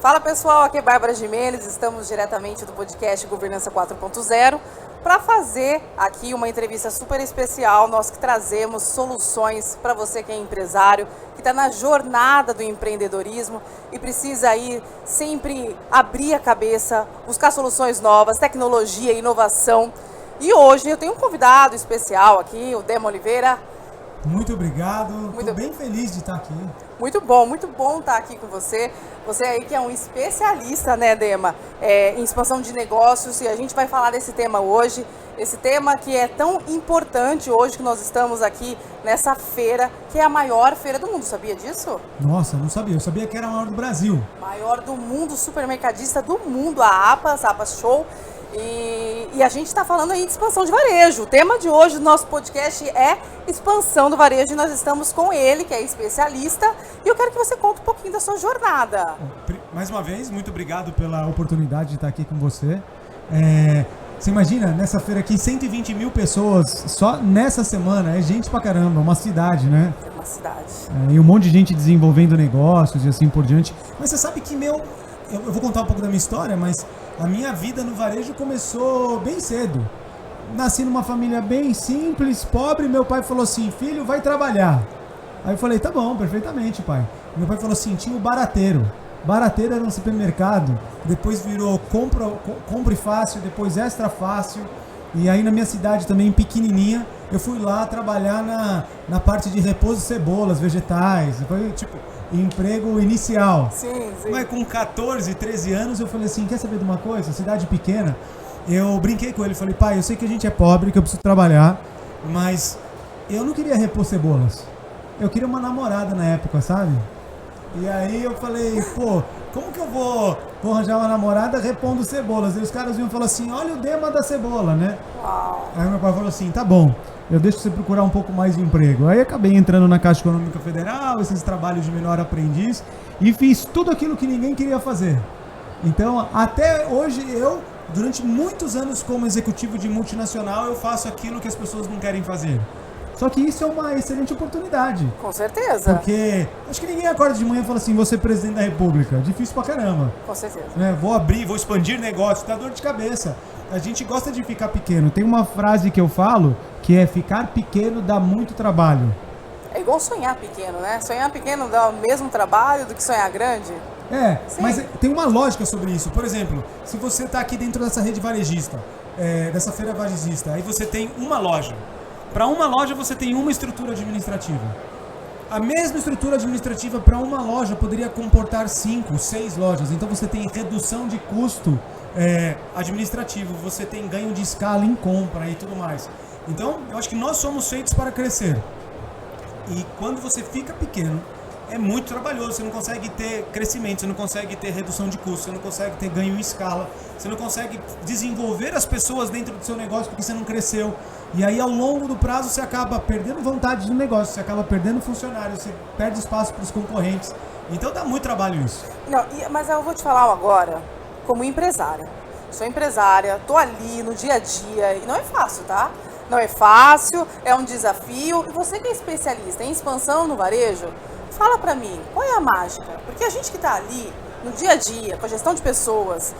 Fala pessoal, aqui é Bárbara Gimenez, estamos diretamente do podcast Governança 4.0 para fazer aqui uma entrevista super especial. Nós que trazemos soluções para você que é empresário, que está na jornada do empreendedorismo e precisa aí sempre abrir a cabeça, buscar soluções novas, tecnologia, inovação. E hoje eu tenho um convidado especial aqui, o Dema Oliveira. Muito obrigado, estou bem feliz de estar aqui. Muito bom estar aqui com você. Você aí que é um especialista, né, Dema, em expansão de negócios, e a gente vai falar desse tema hoje. Esse tema que é tão importante hoje que nós estamos aqui nessa feira, que é a maior feira do mundo, sabia disso? Nossa, não sabia, eu sabia que era a maior do Brasil. Maior do mundo, supermercadista do mundo, a APAS Show. E a gente está falando aí de expansão de varejo. O tema de hoje do nosso podcast é expansão do varejo e nós estamos com ele, que é especialista, e eu quero que você conte um pouquinho da sua jornada. Mais uma vez, muito obrigado pela oportunidade de estar aqui com você. Você imagina, nessa feira aqui, 120 mil pessoas só nessa semana, é gente pra caramba, uma cidade, né? É uma cidade. E um monte de gente desenvolvendo negócios e assim por diante. Mas você sabe que eu vou contar um pouco da minha história, mas a minha vida no varejo começou bem cedo. Nasci numa família bem simples, pobre, meu pai falou assim, filho, vai trabalhar. Aí eu falei, tá bom, perfeitamente, pai. Meu pai falou assim, tinha o Barateiro. Barateiro era um supermercado, depois virou Compre Fácil, depois Extra Fácil. E aí na minha cidade também, pequenininha, eu fui lá trabalhar na parte de repouso de cebolas, vegetais. Foi tipo emprego inicial. Sim. Mas com 14, 13 anos eu falei assim, quer saber de uma coisa? Cidade pequena. Eu brinquei com ele, falei, pai, eu sei que a gente é pobre, que eu preciso trabalhar, mas eu não queria repor cebolas. Eu queria uma namorada na época, sabe? E aí eu falei, pô, como que eu vou arranjar uma namorada repondo cebolas? E os caras iam falar assim, olha o Dema da cebola, né? Uau. Aí meu pai falou assim, tá bom, eu deixo você procurar um pouco mais de emprego. Aí acabei entrando na Caixa Econômica Federal, esses trabalhos de menor aprendiz, e fiz tudo aquilo que ninguém queria fazer. Então, até hoje durante muitos anos como executivo de multinacional, eu faço aquilo que as pessoas não querem fazer. Só que isso é uma excelente oportunidade. Com certeza. Porque acho que ninguém acorda de manhã e fala assim, vou ser presidente da república. Difícil pra caramba. Com certeza. Vou expandir negócio, dá dor de cabeça. A gente gosta de ficar pequeno. Tem uma frase que eu falo, que é ficar pequeno dá muito trabalho. É igual sonhar pequeno, né? Sonhar pequeno dá o mesmo trabalho do que sonhar grande. Sim. Mas tem uma lógica sobre isso. Por exemplo, se você está aqui dentro dessa rede varejista, dessa feira varejista, aí você tem uma loja. Para uma loja você tem uma estrutura administrativa. A mesma estrutura administrativa para uma loja poderia comportar 5, 6 lojas. Então você tem redução de custo administrativo, você tem ganho de escala em compra e tudo mais. Então eu acho que nós somos feitos para crescer. E quando você fica pequeno, é muito trabalhoso, você não consegue ter crescimento, você não consegue ter redução de custo, você não consegue ter ganho em escala, você não consegue desenvolver as pessoas dentro do seu negócio porque você não cresceu. E aí ao longo do prazo você acaba perdendo vontade de negócio, você acaba perdendo funcionários, você perde espaço para os concorrentes. Então dá muito trabalho isso. Não, mas eu vou te falar agora, como empresária. Sou empresária, tô ali no dia a dia e não é fácil, tá? Não é fácil, é um desafio. E você que é especialista em expansão no varejo, fala pra mim, qual é a mágica? Porque a gente que tá ali no dia a dia, com a gestão de pessoas,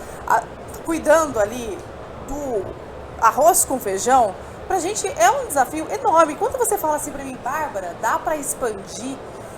cuidando ali do arroz com feijão, pra gente é um desafio enorme. Quando você fala assim pra mim, Bárbara, dá pra expandir,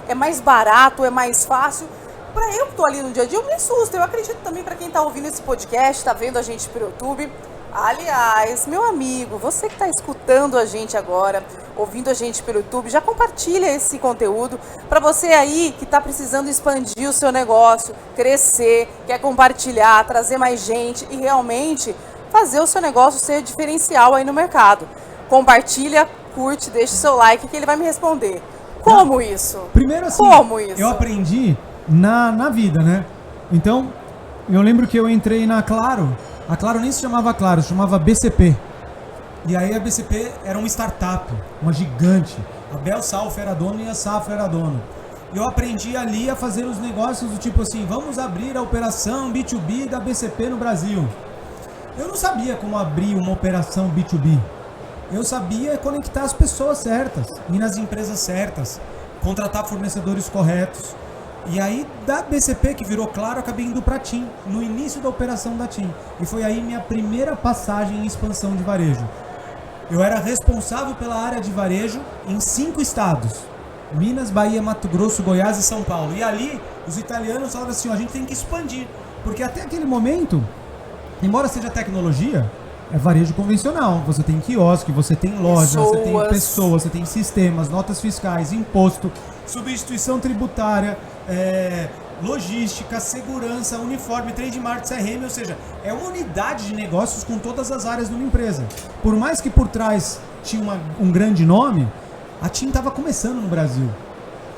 é mais barato, é mais fácil, pra eu que tô ali no dia a dia, eu me assusto. Eu acredito também pra quem tá ouvindo esse podcast, tá vendo a gente pelo YouTube. Aliás, meu amigo, você que está escutando a gente agora, ouvindo a gente pelo YouTube, já compartilha esse conteúdo para você aí que está precisando expandir o seu negócio, crescer, quer compartilhar, trazer mais gente e realmente fazer o seu negócio ser diferencial aí no mercado. Compartilha, curte, deixa o seu like que ele vai me responder. Como isso? Primeiro assim, como isso? Eu aprendi na vida, né? Então, eu lembro que eu entrei na Claro. A Claro nem se chamava Claro, se chamava BCP. E aí a BCP era uma startup, uma gigante. A Bel Salf era dona e a Safra era dona. Eu aprendi ali a fazer os negócios do tipo assim, vamos abrir a operação B2B da BCP no Brasil. Eu não sabia como abrir uma operação B2B. Eu sabia conectar as pessoas certas, ir nas empresas certas, contratar fornecedores corretos. E aí, da BCP, que virou Claro, acabei indo para a TIM, no início da operação da TIM. E foi aí minha primeira passagem em expansão de varejo. Eu era responsável pela área de varejo em 5 estados. Minas, Bahia, Mato Grosso, Goiás e São Paulo. E ali, os italianos falaram assim, ó, a gente tem que expandir. Porque até aquele momento, embora seja tecnologia, é varejo convencional. Você tem quiosque, você tem loja, você tem pessoas, você tem sistemas, notas fiscais, imposto, substituição tributária, logística, segurança, uniforme, trademark, CRM, ou seja, é uma unidade de negócios com todas as áreas de uma empresa. Por mais que por trás tinha um grande nome, a TIM estava começando no Brasil.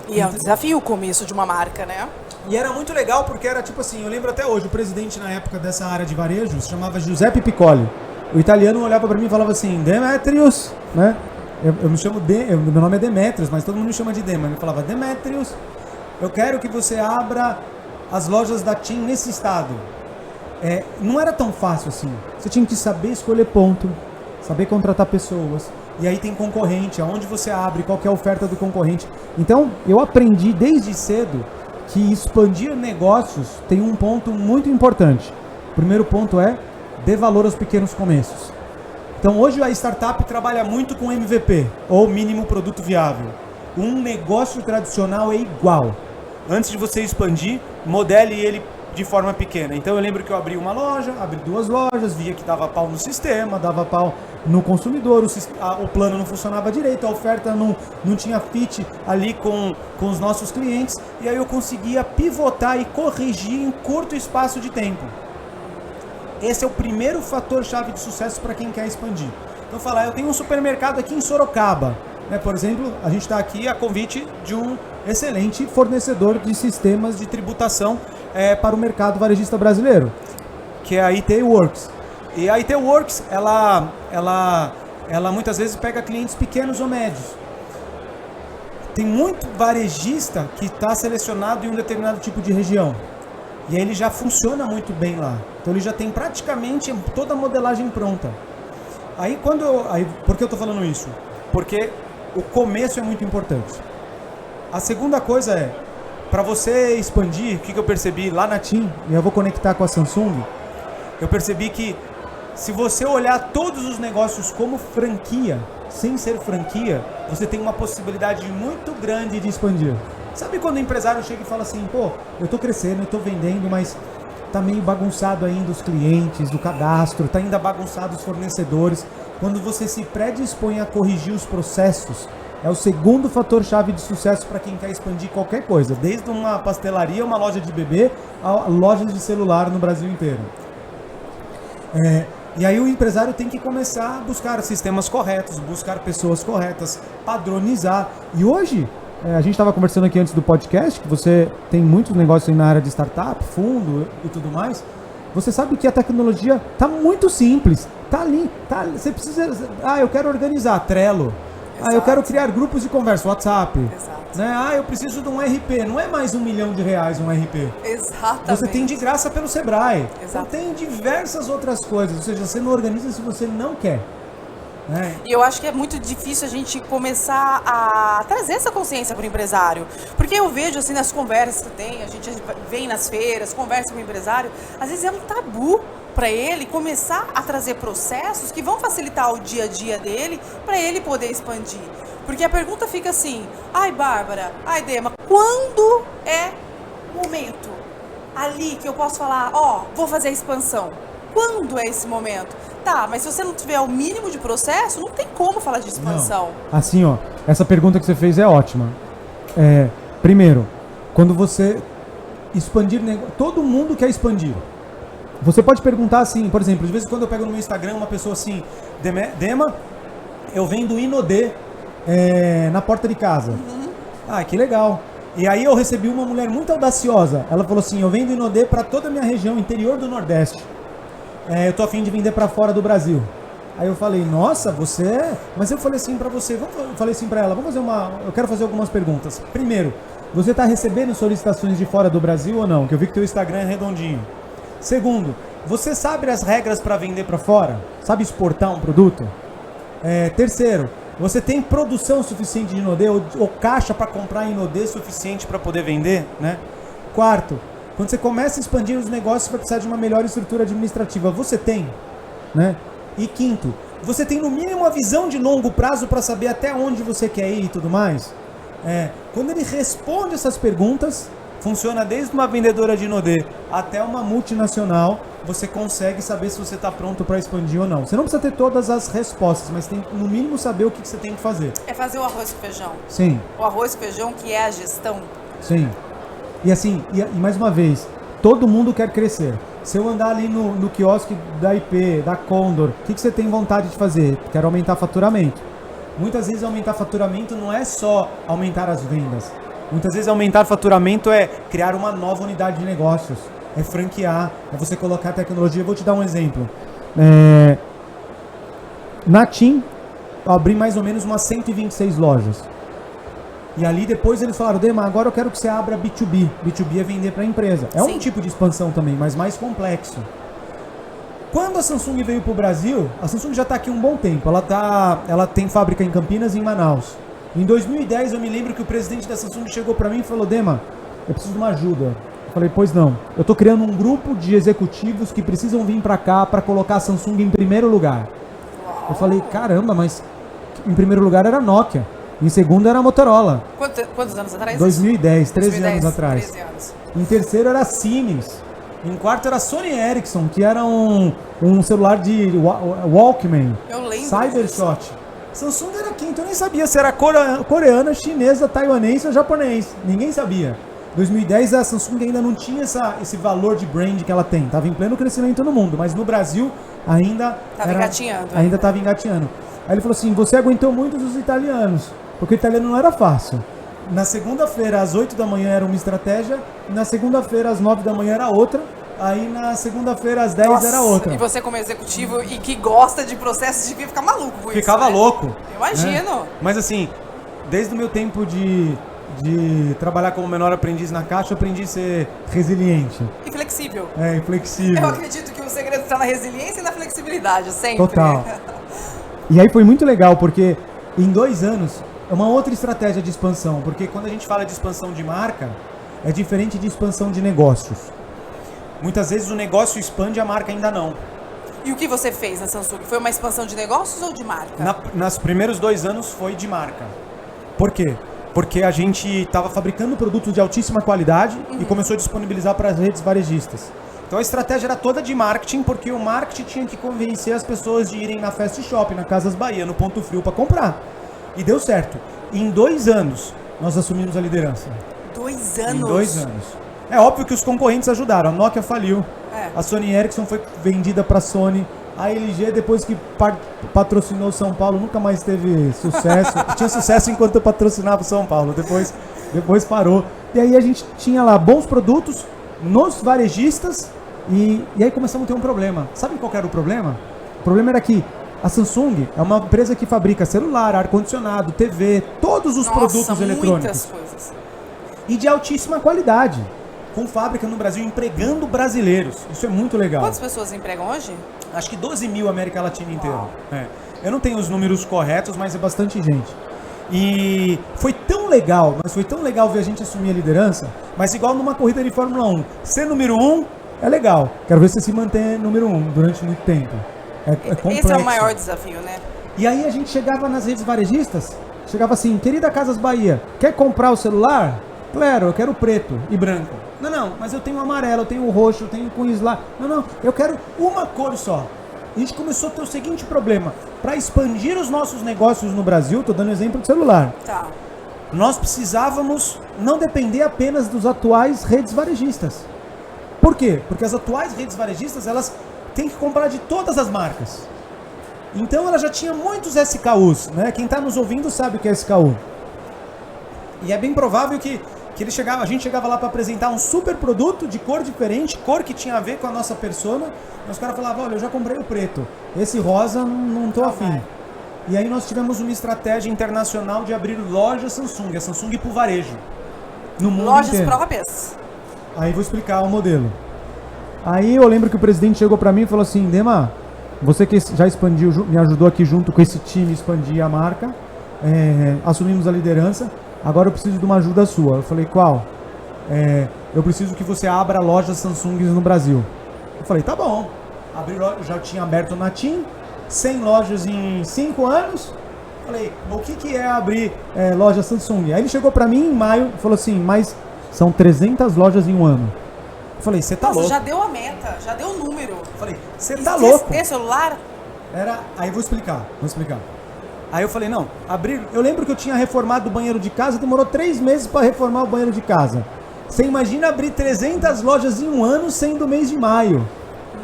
E é um desafio o começo de uma marca, né? E era muito legal porque era tipo assim, eu lembro até hoje, o presidente na época dessa área de varejo se chamava Giuseppe Piccoli. O italiano olhava para mim e falava assim, Demetrius, né? Eu me chamo meu nome é Demetrius, mas todo mundo me chama de Dema. Ele falava, Demetrius, eu quero que você abra as lojas da TIM nesse estado. Não era tão fácil assim. Você tinha que saber escolher ponto, saber contratar pessoas. E aí tem concorrente, aonde você abre, qual que é a oferta do concorrente. Então, eu aprendi desde cedo que expandir negócios tem um ponto muito importante. O primeiro ponto é dê valor aos pequenos começos. Então hoje a startup trabalha muito com MVP, ou mínimo produto viável. Um negócio tradicional é igual. Antes de você expandir, modele ele de forma pequena. Então eu lembro que eu abri uma loja, abri 2 lojas, via que dava pau no sistema, dava pau no consumidor, o plano não funcionava direito, a oferta não tinha fit ali com os nossos clientes, e aí eu conseguia pivotar e corrigir em curto espaço de tempo. Esse é o primeiro fator-chave de sucesso para quem quer expandir. Então falar, eu tenho um supermercado aqui em Sorocaba, né? Por exemplo, a gente está aqui a convite de um excelente fornecedor de sistemas de tributação para o mercado varejista brasileiro, que é a IT Works. E a IT Works, ela muitas vezes pega clientes pequenos ou médios. Tem muito varejista que está selecionado em um determinado tipo de região. E aí ele já funciona muito bem lá. Então ele já tem praticamente toda a modelagem pronta. Por que eu estou falando isso? Porque o começo é muito importante. A segunda coisa é, para você expandir, o que eu percebi lá na TIM, e eu vou conectar com a Samsung, eu percebi que se você olhar todos os negócios como franquia, sem ser franquia, você tem uma possibilidade muito grande de expandir. Sabe quando o empresário chega e fala assim, pô, eu tô crescendo, eu tô vendendo, mas tá meio bagunçado ainda os clientes, o cadastro, tá ainda bagunçado os fornecedores. Quando você se predispõe a corrigir os processos, é o segundo fator-chave de sucesso para quem quer expandir qualquer coisa, desde uma pastelaria, uma loja de bebê, a lojas de celular no Brasil inteiro. E aí o empresário tem que começar a buscar sistemas corretos, buscar pessoas corretas, padronizar. E hoje, a gente estava conversando aqui antes do podcast, que você tem muitos negócios aí na área de startup, fundo e tudo mais. Você sabe que a tecnologia está muito simples, está ali, você precisa, eu quero organizar, Trello. Exato. Eu quero criar grupos de conversa, WhatsApp. Exato. Né? Eu preciso de um RP, não é mais R$1 milhão um RP. Exatamente. Você tem de graça pelo Sebrae. Exato. Então tem diversas outras coisas, ou seja, você não organiza se você não quer. E eu acho que é muito difícil a gente começar a trazer essa consciência para o empresário. Porque eu vejo assim nas conversas que tem, a gente vem nas feiras, conversa com o empresário, às vezes é um tabu para ele começar a trazer processos que vão facilitar o dia a dia dele para ele poder expandir. Porque a pergunta fica assim, Bárbara, Dema, quando é o momento ali que eu posso falar, vou fazer a expansão? Quando é esse momento? Tá, mas se você não tiver o mínimo de processo, não tem como falar de expansão. Não. Assim, essa pergunta que você fez é ótima. Primeiro, quando você expandir, todo mundo quer expandir. Você pode perguntar assim, por exemplo, de vez em quando eu pego no meu Instagram uma pessoa assim, Dema, eu vendo Inodê na porta de casa. Uhum. Que legal. E aí eu recebi uma mulher muito audaciosa. Ela falou assim, eu vendo Inodê para toda a minha região, interior do Nordeste. Eu tô a fim de vender para fora do Brasil. Aí eu falei, nossa, você... Mas eu falei assim para você, eu falei assim para ela, eu quero fazer algumas perguntas. Primeiro, você está recebendo solicitações de fora do Brasil ou não? Que eu vi que teu Instagram é redondinho. Segundo, você sabe as regras para vender para fora? Sabe exportar um produto? Terceiro, você tem produção suficiente de Inodê ou caixa para comprar Inodê suficiente para poder vender, né? Quarto, quando você começa a expandir os negócios, você vai precisar de uma melhor estrutura administrativa. Você tem, né? E quinto, você tem no mínimo uma visão de longo prazo para saber até onde você quer ir e tudo mais? Quando ele responde essas perguntas, funciona desde uma vendedora de Inodê até uma multinacional, você consegue saber se você está pronto para expandir ou não. Você não precisa ter todas as respostas, mas tem no mínimo saber o que você tem que fazer. É fazer o arroz com feijão. Sim. O arroz com feijão que é a gestão. Sim. E assim, e mais uma vez, todo mundo quer crescer. Se eu andar ali no quiosque da IP, da Condor, o que você tem vontade de fazer? Quero aumentar faturamento. Muitas vezes aumentar faturamento não é só aumentar as vendas. Muitas vezes aumentar faturamento é criar uma nova unidade de negócios, é franquear, é você colocar tecnologia. Eu vou te dar um exemplo. Na TIM, eu abri mais ou menos umas 126 lojas. E ali depois eles falaram, Dema, agora eu quero que você abra B2B. B2B é vender para a empresa. É um tipo de expansão também, mas mais complexo. Quando a Samsung veio para o Brasil, a Samsung já está aqui um bom tempo. Ela tem fábrica em Campinas e em Manaus. Em 2010 eu me lembro que o presidente da Samsung chegou para mim e falou, Dema, eu preciso de uma ajuda. Eu falei, pois não. Eu estou criando um grupo de executivos que precisam vir para cá para colocar a Samsung em primeiro lugar. Eu falei, caramba, mas em primeiro lugar era a Nokia. Em segundo era a Motorola. Quantos anos atrás? 2010, 13 anos atrás. 13 anos. Em terceiro era a Siemens. Em quarto era a Sony Ericsson, que era um celular de Walkman. Eu lembro. Cybershot. Samsung era quinto, eu nem sabia se era coreana, chinesa, taiwanês ou japonês. Ninguém sabia. 2010 a Samsung ainda não tinha esse valor de brand que ela tem. Estava em pleno crescimento no mundo, mas no Brasil ainda estava engatinhando. Aí ele falou assim, você aguentou muito dos italianos, porque o italiano não era fácil. Na segunda-feira, às 8 da manhã, era uma estratégia, na segunda-feira, às 9 da manhã, era outra, aí na segunda-feira, às 10 era outra. E você como executivo e que gosta de processos, devia ficar maluco com isso, Ficava louco. Eu imagino. Né? Mas assim, desde o meu tempo de trabalhar como menor aprendiz na Caixa, eu aprendi a ser resiliente. E flexível. E flexível. Eu acredito que o segredo está na resiliência e na flexibilidade, sempre. Total. E aí foi muito legal, porque em 2 anos, é uma outra estratégia de expansão, porque quando a gente fala de expansão de marca, é diferente de expansão de negócios. Muitas vezes o negócio expande, a marca ainda não. E o que você fez na Samsung? Foi uma expansão de negócios ou de marca? Nos primeiros 2 anos foi de marca. Por quê? Porque a gente estava fabricando produtos de altíssima qualidade e começou a disponibilizar para as redes varejistas. Então a estratégia era toda de marketing, porque o marketing tinha que convencer as pessoas de irem na Fast Shop, na Casas Bahia, no Ponto Frio para comprar. E deu certo. Em 2 anos, nós assumimos a liderança. 2 anos? Em 2 anos. É óbvio que os concorrentes ajudaram. A Nokia faliu. A Sony Ericsson foi vendida para a Sony. A LG, depois que patrocinou o São Paulo, nunca mais teve sucesso. Tinha sucesso enquanto eu patrocinava o São Paulo. Depois parou. E aí a gente tinha lá bons produtos nos varejistas. E aí começamos a ter um problema. Sabe qual era o problema? O problema era que a Samsung é uma empresa que fabrica celular, ar-condicionado, TV, todos os produtos eletrônicos. Muitas coisas. E de altíssima qualidade. Com fábrica no Brasil, empregando brasileiros. Isso é muito legal. Quantas pessoas empregam hoje? Acho que 12 mil América Latina inteira. Eu não tenho os números corretos, mas é bastante gente. E foi tão legal, ver a gente assumir a liderança, mas igual numa corrida de Fórmula 1. Ser número 1 é legal. Quero ver se você se mantém número 1 durante muito tempo. É complexo. Esse é o maior desafio, né? E aí a gente chegava nas redes varejistas, chegava assim, querida Casas Bahia, quer comprar o celular? Claro, eu quero preto e branco. Não, mas eu tenho amarelo, eu tenho roxo, eu tenho com isla. Não, eu quero uma cor só. A gente começou a ter o seguinte problema. Para expandir os nossos negócios no Brasil, estou dando exemplo de celular. Tá. Nós precisávamos não depender apenas dos atuais redes varejistas. Por quê? Porque as atuais redes varejistas, elas têm que comprar de todas as marcas. Então ela já tinha muitos SKUs, né? Quem está nos ouvindo sabe o que é SKU. E é bem provável que a gente chegava lá para apresentar um super produto de cor diferente, cor que tinha a ver com a nossa persona, e os caras falavam, olha, eu já comprei o preto, esse rosa não tô afim. E aí nós tivemos uma estratégia internacional de abrir lojas Samsung, a Samsung pro varejo, no mundo lojas inteiro. próprias. Aí vou explicar o modelo. Aí eu lembro que o presidente chegou para mim e falou assim, Dema, você que já expandiu, me ajudou aqui junto com esse time a expandir a marca, assumimos a liderança, agora eu preciso de uma ajuda sua. Eu falei, qual? eu preciso que você abra lojas Samsung no Brasil. Eu falei, tá bom. Abri loja, já tinha aberto na TIM, 100 lojas em 5 anos. Falei, o que é abrir loja Samsung? Aí ele chegou pra mim em maio e falou assim, mas são 300 lojas em um ano. Eu falei, você tá louco. Já deu a meta, já deu o número. Eu falei, você tá louco. Ter celular? Aí vou explicar. Aí eu falei, não, abrir... Eu lembro que eu tinha reformado o banheiro de casa, demorou 3 meses para reformar o banheiro de casa. Você imagina abrir 300 lojas em um ano sendo mês de maio.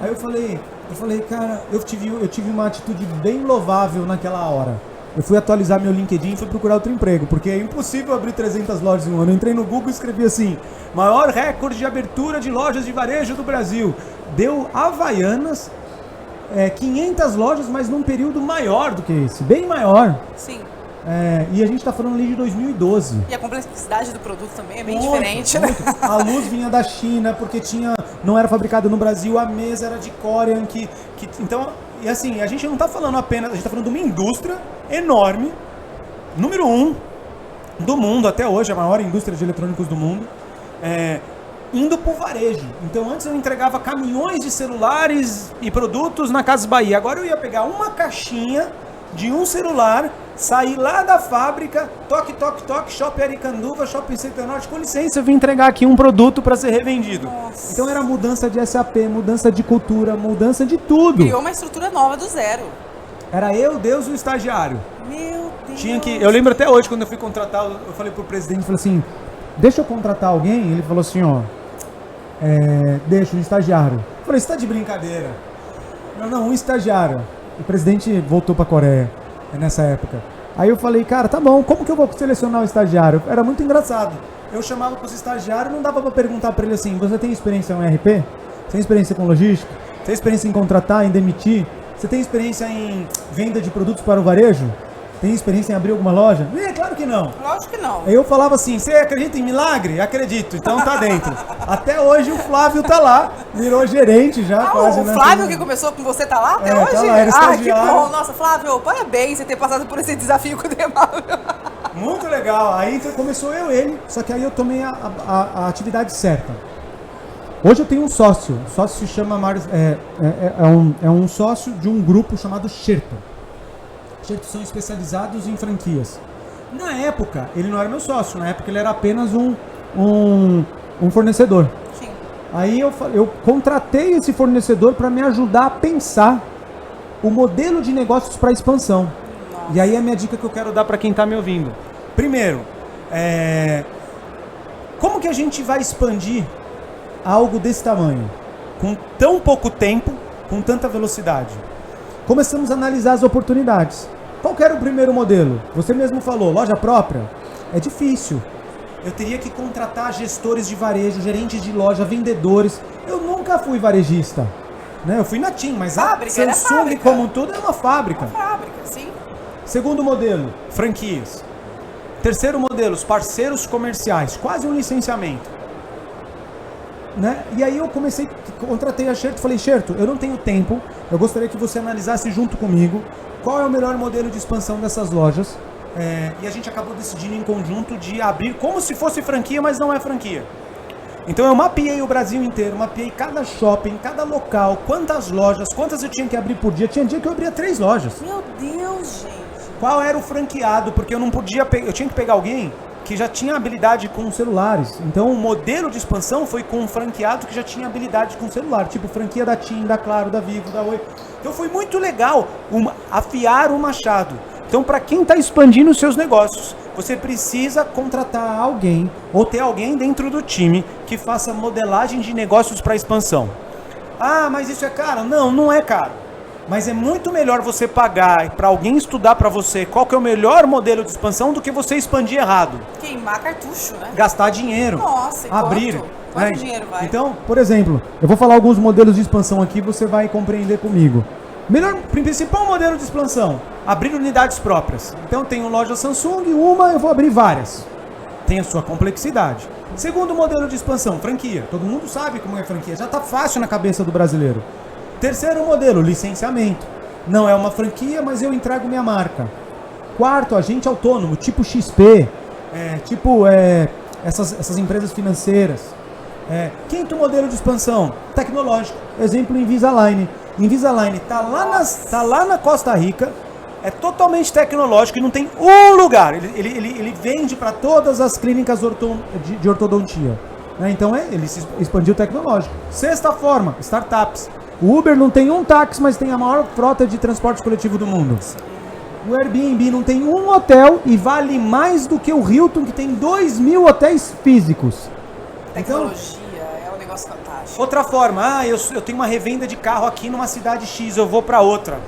Aí eu falei, cara, eu tive uma atitude bem louvável naquela hora. Eu fui atualizar meu LinkedIn e fui procurar outro emprego, porque é impossível abrir 300 lojas em um ano. Eu entrei no Google e escrevi assim, maior recorde de abertura de lojas de varejo do Brasil. Deu Havaianas, 500 lojas, mas num período maior do que esse, bem maior. Sim. E a gente tá falando ali de 2012. E a complexidade do produto também é bem diferente, né? A luz vinha da China, porque não era fabricada no Brasil, a mesa era de Korean, então, e assim, a gente não tá falando apenas, a gente tá falando de uma indústria enorme, número 1 do mundo até hoje, a maior indústria de eletrônicos do mundo, indo pro varejo. Então antes eu entregava caminhões de celulares e produtos na Casas Bahia, agora eu ia pegar uma caixinha de um celular, sair lá da fábrica, toque, Shopping Aricanduva, Shopping Center Norte, com licença, eu vim entregar aqui um produto para ser revendido. Nossa. Então era mudança de SAP, mudança de cultura, mudança de tudo. Criou uma estrutura nova do zero. Era eu, Deus e o estagiário. Meu Deus. Eu lembro até hoje, quando eu fui contratar, eu falei pro presidente, falei assim, deixa eu contratar alguém? Ele falou assim, deixa um estagiário. Eu falei, você tá de brincadeira? Não, um estagiário. O presidente voltou para a Coreia nessa época. Aí eu falei, cara, tá bom, como que eu vou selecionar o estagiário? Era muito engraçado. Eu chamava para os estagiários, não dava para perguntar para ele assim, você tem experiência em ERP? Você tem experiência com logística? Você tem experiência em contratar, em demitir? Você tem experiência em venda de produtos para o varejo? Tem experiência em abrir alguma loja? Claro que não. Lógico que não. Aí eu falava assim, você acredita em milagre? Acredito, então tá dentro. Até hoje o Flávio tá lá, virou gerente já quase. O Flávio que começou com você tá lá até hoje? Tá lá, era estagiário. Que bom. Nossa, Flávio, parabéns por ter passado por esse desafio com o Demável. Muito legal. Aí começou ele, só que aí eu tomei a atividade certa. Hoje eu tenho um sócio. O sócio se chama um sócio de um grupo chamado Sherpa. Sherpa são especializados em franquias. Na época, ele não era meu sócio. Na época, ele era apenas um fornecedor. Sim. Aí eu contratei esse fornecedor para me ajudar a pensar o modelo de negócios para expansão. Nossa. E aí a minha dica que eu quero dar para quem está me ouvindo. Primeiro, como que a gente vai expandir algo desse tamanho? Com tão pouco tempo, com tanta velocidade? Começamos a analisar as oportunidades. Qual que era o primeiro modelo? Você mesmo falou, loja própria? É difícil. Eu teria que contratar gestores de varejo, gerentes de loja, vendedores. Eu nunca fui varejista. Né? Eu fui na TIM, mas fábrica, a Samsung como tudo é uma fábrica. Uma fábrica, sim. Segundo modelo, franquias. Terceiro modelo, os parceiros comerciais, quase um licenciamento. Né? E aí eu contratei a Sherto e falei, Sherto, eu não tenho tempo, eu gostaria que você analisasse junto comigo qual é o melhor modelo de expansão dessas lojas. E a gente acabou decidindo em conjunto de abrir como se fosse franquia, mas não é franquia. Então eu mapeei o Brasil inteiro, mapeei cada shopping, cada local, quantas lojas, quantas eu tinha que abrir por dia. Tinha dia que eu abria 3 lojas. Meu Deus, gente. Qual era o franqueado? Porque eu não podia, eu tinha que pegar alguém que já tinha habilidade com celulares. Então o modelo de expansão foi com um franqueado que já tinha habilidade com celular, tipo franquia da TIM, da Claro, da Vivo, da Oi. Então foi muito legal afiar o machado. Então para quem está expandindo os seus negócios, você precisa contratar alguém ou ter alguém dentro do time que faça modelagem de negócios para expansão. Ah, mas isso é caro? Não, não é caro. Mas é muito melhor você pagar para alguém estudar para você qual que é o melhor modelo de expansão do que você expandir errado. Queimar cartucho, né? Gastar dinheiro. Nossa, abrir. Quanto dinheiro vai? Então, por exemplo, eu vou falar alguns modelos de expansão aqui, você vai compreender comigo. Principal modelo de expansão, abrir unidades próprias. Então, tenho loja Samsung, eu vou abrir várias. Tem a sua complexidade. Segundo modelo de expansão, franquia. Todo mundo sabe como é franquia, já está fácil na cabeça do brasileiro. Terceiro modelo, licenciamento. Não é uma franquia, mas eu entrego minha marca. Quarto, agente autônomo, tipo XP, essas empresas financeiras. Quinto modelo de expansão, tecnológico. Exemplo, Invisalign. Invisalign está lá na Costa Rica, é totalmente tecnológico e não tem um lugar. Ele vende para todas as clínicas de ortodontia. Né? Então ele se expandiu tecnológico. Sexta forma, startups. O Uber não tem um táxi, mas tem a maior frota de transporte coletivo do mundo. O Airbnb não tem um hotel e vale mais do que o Hilton, que tem 2.000 hotéis físicos. Tecnologia é um negócio fantástico. Outra forma, eu tenho uma revenda de carro aqui numa cidade X, eu vou para outra.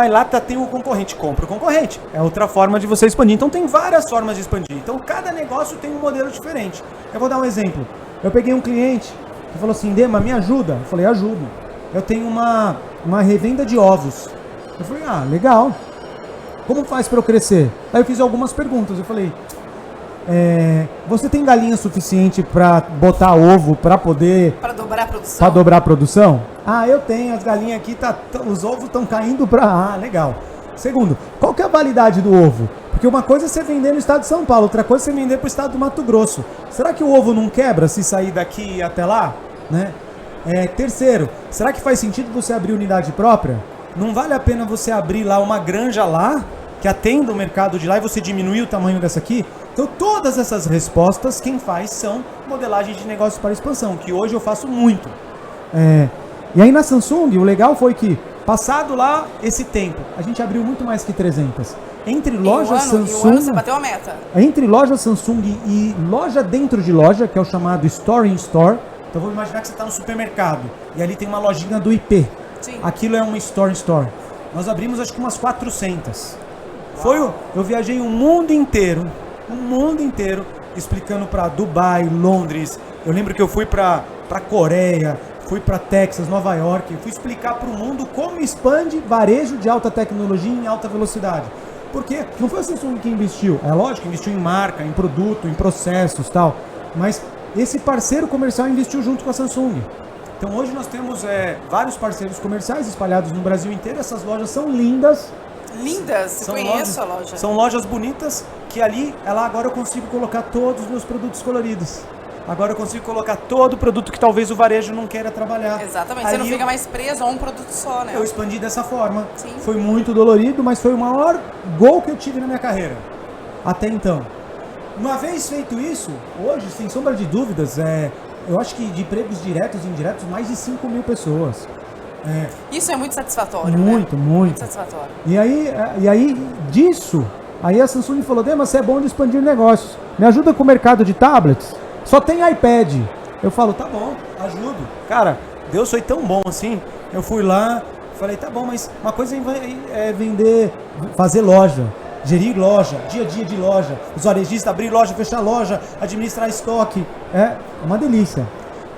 Lá tem o concorrente, compra o concorrente. É outra forma de você expandir. Então tem várias formas de expandir. Então cada negócio tem um modelo diferente. Eu vou dar um exemplo. Eu peguei um cliente que falou assim, Dema, me ajuda. Eu falei, ajudo. Eu tenho uma revenda de ovos. Eu falei, legal. Como faz para eu crescer? Aí eu fiz algumas perguntas. Eu falei, você tem galinha suficiente para botar ovo para poder... Para dobrar a produção? Para dobrar a produção? Eu tenho. As galinhas aqui, os ovos estão caindo para... legal. Segundo, qual que é a validade do ovo? Porque uma coisa é você vender no estado de São Paulo, outra coisa é você vender para o estado do Mato Grosso. Será que o ovo não quebra se sair daqui até lá? Né? Terceiro, será que faz sentido você abrir unidade própria? Não vale a pena você abrir lá uma granja lá, que atenda o mercado de lá, e você diminuir o tamanho dessa aqui? Então todas essas respostas, quem faz são modelagens de negócios para expansão, que hoje eu faço muito. E aí na Samsung, o legal foi que, passado lá esse tempo, a gente abriu muito mais que 300. Entre lojas Samsung... Em um ano você bateu a meta. Entre loja Samsung e loja dentro de loja, que é o chamado Store in Store. Então vamos imaginar que você está no supermercado e ali tem uma lojinha do IP. Sim. Aquilo é uma Store in Store. Nós abrimos acho que umas 400. Eu viajei o mundo inteiro, explicando para Dubai, Londres. Eu lembro que eu fui para Coreia, fui para Texas, Nova York. Fui explicar para o mundo como expande varejo de alta tecnologia em alta velocidade. Porque não foi a Samsung que investiu. É lógico, investiu em marca, em produto, em processos e tal. Mas esse parceiro comercial investiu junto com a Samsung. Então hoje nós temos vários parceiros comerciais espalhados no Brasil inteiro. Essas lojas são lindas. Lindas, conheço a loja. São lojas bonitas que agora eu consigo colocar todos os meus produtos coloridos. Agora eu consigo colocar todo o produto que talvez o varejo não queira trabalhar. Exatamente, você não fica mais preso a um produto só, né? Eu expandi dessa forma. Sim. Foi muito dolorido, mas foi o maior gol que eu tive na minha carreira. Até então. Uma vez feito isso, hoje, sem sombra de dúvidas, eu acho que de empregos diretos e indiretos, mais de 5.000 pessoas. Isso é muito satisfatório, muito, né? Muito satisfatório. E aí disso, a Samsung falou, Dema, você é bom de expandir negócios. Me ajuda com o mercado de tablets? Só tem iPad. Eu falo, tá bom, ajudo. Cara, Deus foi tão bom assim. Eu fui lá, falei, tá bom, mas uma coisa é vender, fazer loja. Gerir loja, dia a dia de loja, os varejistas abrir loja, fechar loja, administrar estoque, é uma delícia.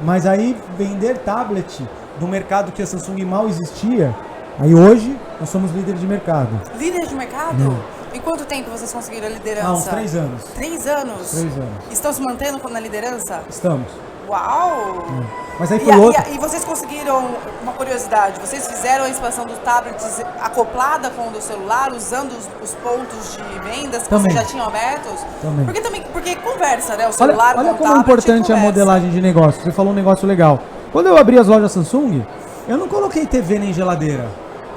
Mas aí vender tablet do mercado que a Samsung mal existia, aí hoje nós somos líderes de mercado. Líderes de mercado? Em quanto tempo vocês conseguiram a liderança? Uns 3 anos. 3 anos? 3 anos. Estão se mantendo na liderança? Estamos. Uau! Mas aí foi outro. E vocês conseguiram, uma curiosidade, vocês fizeram a expansão dos tablets acoplada com o do celular, usando os pontos de vendas que vocês já tinham abertos? Também. Porque conversa, né? O celular olha com como o tablet é importante conversa. a modelagem de negócio. Você falou um negócio legal. Quando eu abri as lojas Samsung, eu não coloquei TV nem geladeira.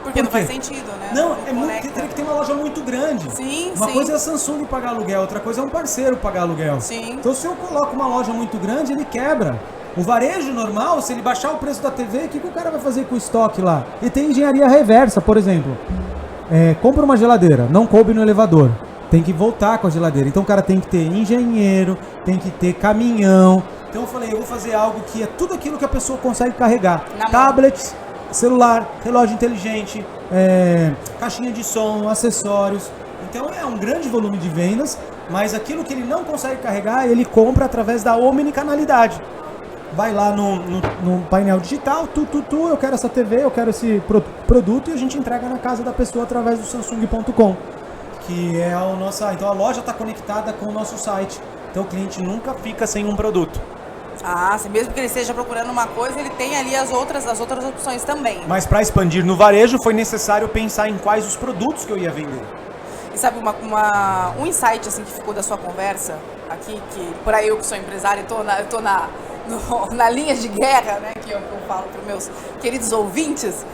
Porque não faz sentido, né? Não, teria que ter uma loja muito grande. Sim, uma coisa é a Samsung pagar aluguel, outra coisa é um parceiro pagar aluguel. Sim. Então se eu coloco uma loja muito grande, ele quebra. O varejo normal, se ele baixar o preço da TV, o que o cara vai fazer com o estoque lá? E tem engenharia reversa, por exemplo. Compra uma geladeira, não coube no elevador. Tem que voltar com a geladeira. Então o cara tem que ter engenheiro, tem que ter caminhão. Então eu falei, eu vou fazer algo que é tudo aquilo que a pessoa consegue carregar. Tablets, celular, relógio inteligente, caixinha de som, acessórios. Então é um grande volume de vendas, mas aquilo que ele não consegue carregar, ele compra através da omnicanalidade. Vai lá no painel digital, eu quero essa TV, eu quero esse produto, e a gente entrega na casa da pessoa através do Samsung.com, que é a nossa... Então a loja está conectada com o nosso site, então o cliente nunca fica sem um produto. Mesmo que ele esteja procurando uma coisa, ele tem ali as outras opções também. Mas para expandir no varejo, foi necessário pensar em quais os produtos que eu ia vender. E sabe, um insight assim, que ficou da sua conversa aqui, que por aí eu que sou empresária, eu tô na linha de guerra, né, que eu falo para os meus queridos ouvintes,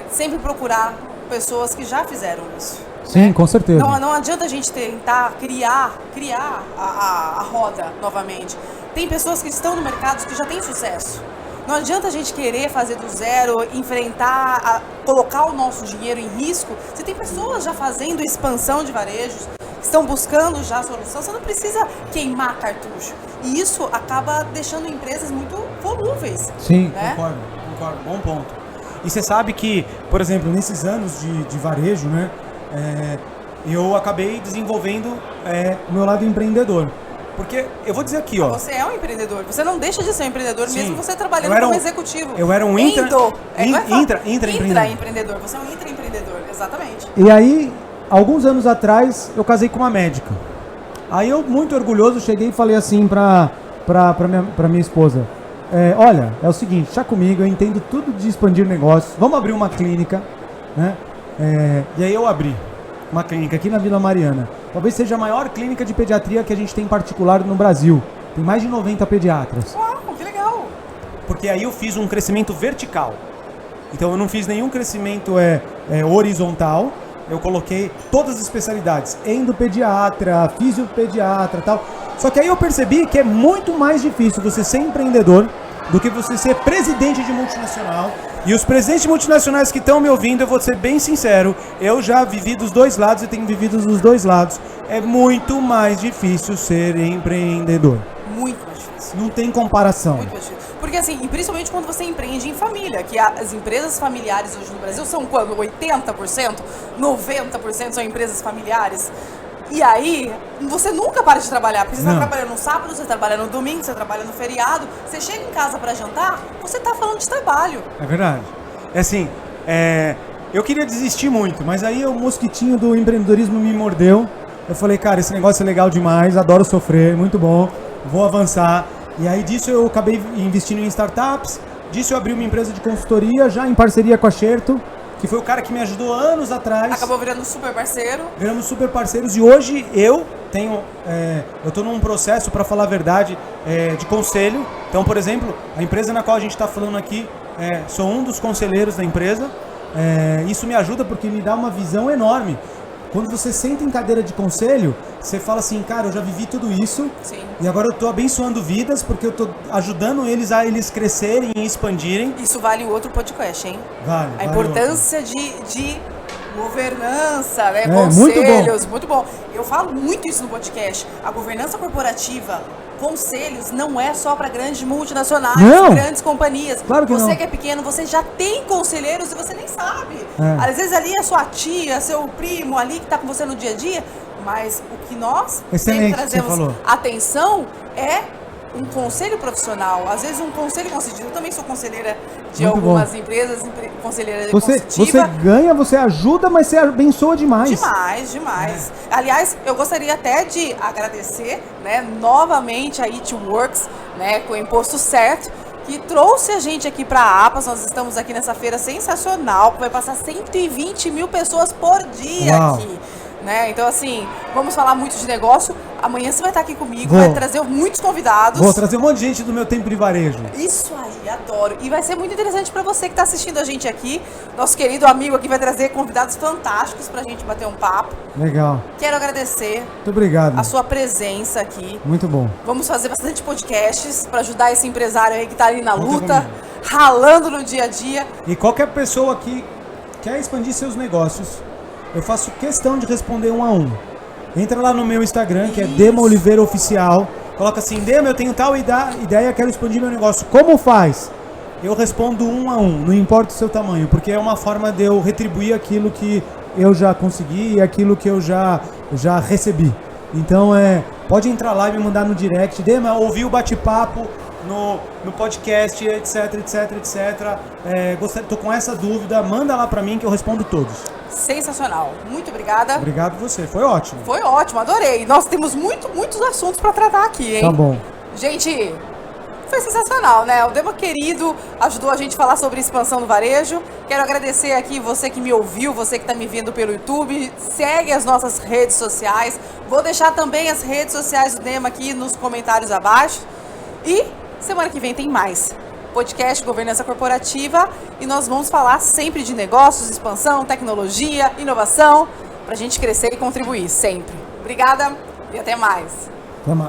sempre procurar pessoas que já fizeram isso. Sim, com certeza. Não adianta a gente tentar criar a roda novamente. Tem pessoas que estão no mercado que já têm sucesso. Não adianta a gente querer fazer do zero, enfrentar, colocar o nosso dinheiro em risco. Se tem pessoas já fazendo expansão de varejos, estão buscando já a solução, você não precisa queimar cartucho. E isso acaba deixando empresas muito volúveis. Sim, né? Concordo. Bom ponto. E você sabe que, por exemplo, nesses anos de varejo, né, eu acabei desenvolvendo o meu lado empreendedor. Porque eu vou dizer aqui, ó. Você é um empreendedor. Você não deixa de ser um empreendedor, Sim. Mesmo você trabalhando como executivo. Eu era um intraempreendedor. Intraempreendedor. Você é um intraempreendedor, exatamente. E aí, alguns anos atrás, eu casei com uma médica. Aí eu, muito orgulhoso, cheguei e falei assim pra minha esposa: olha, é o seguinte, está comigo, eu entendo tudo de expandir negócios. Vamos abrir uma clínica, né? E aí eu abri uma clínica aqui na Vila Mariana. Talvez seja a maior clínica de pediatria que a gente tem em particular no Brasil. Tem mais de 90 pediatras. Uau, que legal! Porque aí eu fiz um crescimento vertical. Então eu não fiz nenhum crescimento horizontal. Eu coloquei todas as especialidades. Endopediatra, fisiopediatra e tal. Só que aí eu percebi que é muito mais difícil você ser empreendedor do que você ser presidente de multinacional. E os presidentes multinacionais que estão me ouvindo, eu vou ser bem sincero, eu já vivi dos dois lados e tenho vivido dos dois lados. É muito mais difícil ser empreendedor. Muito mais difícil. Não tem comparação. Muito mais difícil. Porque assim, e principalmente quando você empreende em família, que as empresas familiares hoje no Brasil são quando? 80%? 90% são empresas familiares? E aí, você nunca para de trabalhar, porque você está trabalhando no sábado, você trabalha no domingo, você trabalha no feriado, você chega em casa para jantar, você está falando de trabalho. É verdade. Eu queria desistir muito, mas aí o mosquitinho do empreendedorismo me mordeu. Eu falei, cara, esse negócio é legal demais, adoro sofrer, muito bom, vou avançar. E aí disso eu acabei investindo em startups, disso eu abri uma empresa de consultoria, já em parceria com a Xerto, que foi o cara que me ajudou anos atrás. Acabou virando super parceiro. Viramos super parceiros e hoje eu tô num processo, para falar a verdade, de conselho. Então, por exemplo, a empresa na qual a gente está falando aqui, sou um dos conselheiros da empresa. Isso me ajuda porque me dá uma visão enorme. Quando você senta em cadeira de conselho, você fala assim, cara, eu já vivi tudo isso. Sim. E agora eu tô abençoando vidas porque eu tô ajudando eles a crescerem e expandirem. Isso vale o outro podcast, hein? Vale. A importância de governança, né? Conselhos, muito bom. Eu falo muito isso no podcast. A governança corporativa, conselhos, não é só para grandes multinacionais, grandes companhias. Claro que você que é pequeno, você já tem conselheiros e você nem sabe. Às vezes ali é sua tia, seu primo ali que está com você no dia a dia, mas o que nós sempre trazemos atenção é um conselho profissional, às vezes um conselho consultivo. Eu também sou conselheira de muito algumas bom. Empresas, conselheira você consultiva. Você ganha, você ajuda, mas você abençoa demais. Demais. Aliás, eu gostaria até de agradecer, né, novamente a It Works, né, com o imposto certo, que trouxe a gente aqui para a APAS. Nós estamos aqui nessa feira sensacional, que vai passar 120 mil pessoas por dia aqui. Né? Então, assim, vamos falar muito de negócio. Amanhã você vai estar aqui comigo, vai trazer muitos convidados. Vou trazer um monte de gente do meu tempo de varejo. Isso aí, adoro. E vai ser muito interessante para você que está assistindo a gente aqui. Nosso querido amigo aqui vai trazer convidados fantásticos para a gente bater um papo. Legal. Quero agradecer. Muito obrigado. A sua presença aqui. Muito bom. Vamos fazer bastante podcasts para ajudar esse empresário aí que está ali na luta, ralando no dia a dia. E qualquer pessoa que quer expandir seus negócios, eu faço questão de responder um a um. Entra lá no meu Instagram, que é Dema Oliveira Oficial. Coloca assim, Dema, eu tenho tal ideia, quero expandir meu negócio. Como faz? Eu respondo um a um, não importa o seu tamanho, porque é uma forma de eu retribuir aquilo que eu já consegui e aquilo que eu já recebi. Então, pode entrar lá e me mandar no direct. Dema, ouvi o bate-papo no podcast, etc. Tô com essa dúvida, manda lá pra mim que eu respondo todos. Sensacional. Muito obrigada. Obrigado você, foi ótimo. Foi ótimo, adorei. Nós temos muitos assuntos para tratar aqui, hein? Tá bom. Gente, foi sensacional, né? O Dema querido ajudou a gente a falar sobre expansão do varejo. Quero agradecer aqui você que me ouviu, você que está me vendo pelo YouTube. Segue as nossas redes sociais. Vou deixar também as redes sociais do Dema aqui nos comentários abaixo. E semana que vem tem mais podcast Governança Corporativa e nós vamos falar sempre de negócios, expansão, tecnologia, inovação, para a gente crescer e contribuir sempre. Obrigada e até mais. Até mais.